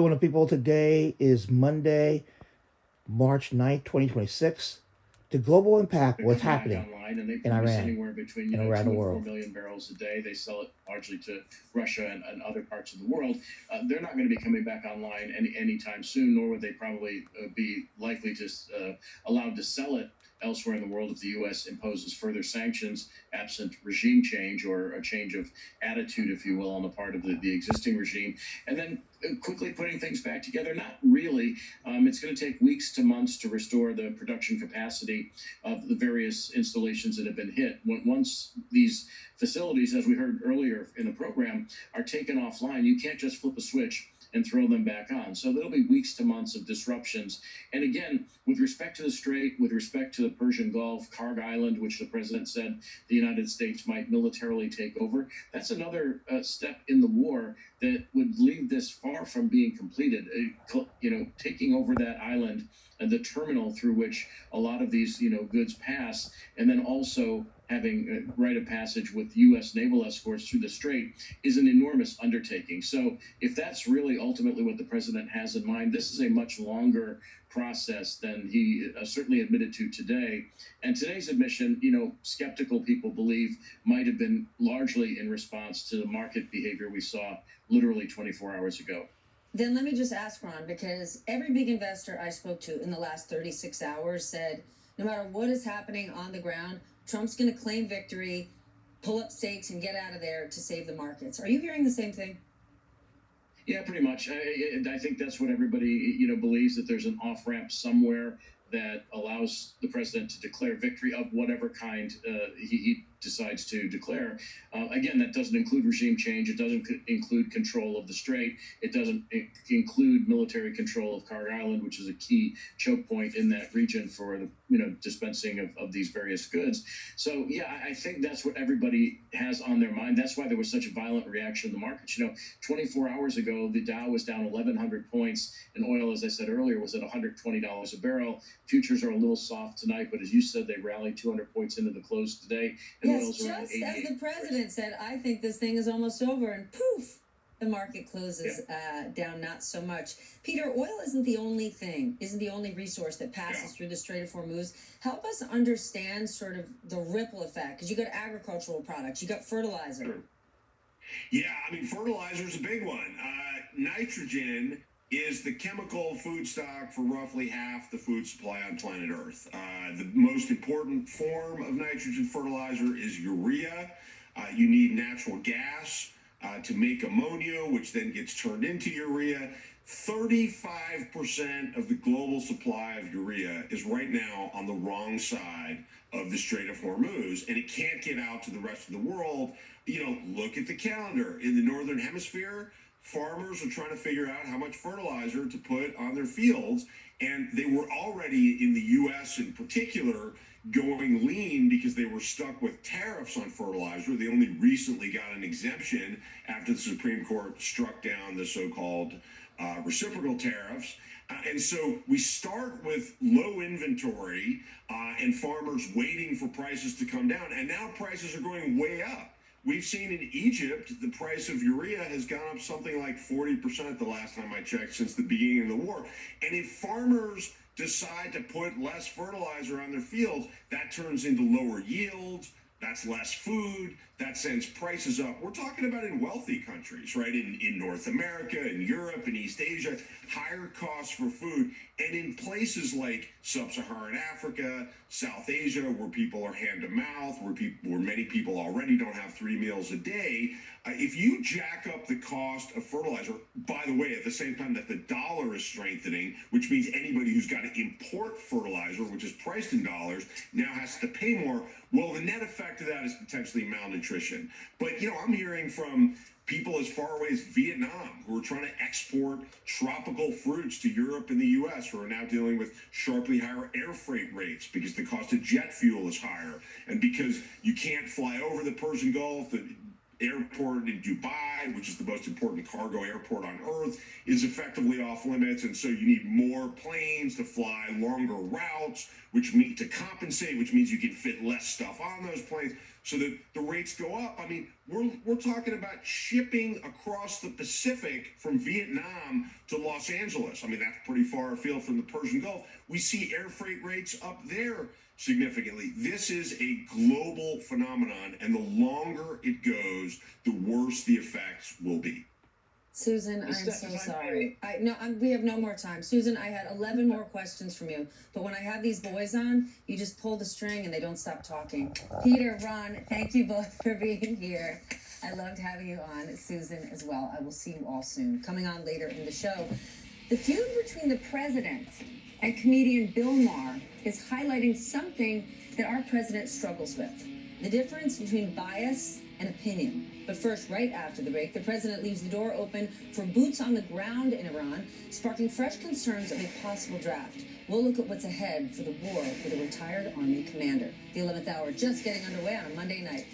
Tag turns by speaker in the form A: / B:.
A: One of people today is Monday, March 9th, 2026. The global impact,
B: To
A: what's
B: come back
A: happening
B: online, and they
A: in
B: produce
A: Iran
B: anywhere between
A: and around the
B: 2 and 4 million
A: world.
B: barrels a day. They sell it largely to Russia and other parts of the world. They're not going to be coming back online anytime soon, nor would they probably be likely to allowed to sell it elsewhere in the world if the U.S. imposes further sanctions absent regime change or a change of attitude, if you will, on the part of the existing regime. And then quickly putting things back together, not really. It's going to take weeks to months to restore the production capacity of the various installations that have been hit. Once these facilities, as we heard earlier in the program, are taken offline, you can't just flip a switch and throw them back on. So there'll be weeks to months of disruptions. And again, with respect to the Strait, with respect to the Persian Gulf, Karg Island, which the president said the United States might militarily take over, that's another step in the war that would leave this far from being completed. Taking over that island and the terminal through which a lot of these goods pass, and then also having a rite of passage with U.S. naval escorts through the strait is an enormous undertaking. So if that's really ultimately what the president has in mind, this is a much longer process than he certainly admitted to today. And today's admission, skeptical people believe might have been largely in response to the market behavior we saw literally 24 hours ago.
C: Then let me just ask Ron, because every big investor I spoke to in the last 36 hours said no matter what is happening on the ground, Trump's going to claim victory, pull up stakes, and get out of there to save the markets. Are you hearing the same thing?
B: Yeah, pretty much. I think that's what everybody believes, that there's an off ramp somewhere that allows the president to declare victory of whatever kind he decides to declare. Again, that doesn't include regime change. It doesn't include control of the strait. It doesn't include military control of Karg Island, which is a key choke point in that region for the dispensing of these various goods. So yeah, I think that's what everybody has on their mind. That's why there was such a violent reaction in the markets. 24 hours ago, the Dow was down 1,100 points, and oil, as I said earlier, was at $120 a barrel. Futures are a little soft tonight, but as you said, they rallied 200 points into the close today.
C: And yes, just as the president said, I think this thing is almost over, and poof, the market closes down not so much. Peter, oil isn't the only resource that passes through the Strait of Hormuz. Help us understand sort of the ripple effect, because you got agricultural products, you got fertilizer.
D: Sure. Yeah, fertilizer is a big one. Nitrogen is the chemical food stock for roughly half the food supply on planet Earth. The most important form of nitrogen fertilizer is urea. You need natural gas to make ammonia, which then gets turned into urea. 35% of the global supply of urea is right now on the wrong side of the Strait of Hormuz, and it can't get out to the rest of the world. Look at the calendar. In the Northern Hemisphere, farmers are trying to figure out how much fertilizer to put on their fields, and they were already, in the U.S. in particular, going lean because they were stuck with tariffs on fertilizer. They only recently got an exemption after the Supreme Court struck down the so-called reciprocal tariffs. And so we start with low inventory and farmers waiting for prices to come down. And now prices are going way up. We've seen in Egypt, the price of urea has gone up something like 40% the last time I checked since the beginning of the war. And if farmers decide to put less fertilizer on their fields, that turns into lower yields. That's less food. That sends prices up. We're talking about in wealthy countries, right? In North America, in Europe, in East Asia, higher costs for food. And in places like sub-Saharan Africa, South Asia, where people are hand to mouth, where many people already don't have 3 meals a day, if you jack up the cost of fertilizer, by the way, at the same time that the dollar is strengthening, which means anybody who's got to import fertilizer, which is priced in dollars, now has to pay more. Well, the net effect of that is potentially malnutrition. But, I'm hearing from people as far away as Vietnam who are trying to export tropical fruits to Europe and the U.S., who are now dealing with sharply higher air freight rates because the cost of jet fuel is higher. And because you can't fly over the Persian Gulf, the airport in Dubai, which is the most important cargo airport on Earth, is effectively off limits. And so you need more planes to fly longer routes, which means to compensate, which means you can fit less stuff on those planes. so that the rates go up. I mean, we're talking about shipping across the Pacific from Vietnam to Los Angeles. I mean, that's pretty far afield from the Persian Gulf. We see air freight rates up there significantly. This is a global phenomenon, and the longer it goes, the worse the effects will be.
C: Susan, I'm so sorry. We have no more time. Susan, I had 11 more questions from you, but when I have these boys on, you just pull the string and they don't stop talking. Peter, Ron, thank you both for being here. I loved having you on. Susan as well. I will see you all soon. Coming on later in the show, the feud between the president and comedian Bill Maher is highlighting something that our president struggles with: the difference between bias and opinion. But first, right after the break, the president leaves the door open for boots on the ground in Iran, sparking fresh concerns of a possible draft. We'll look at what's ahead for the war with a retired Army commander. The 11th hour just getting underway on a Monday night.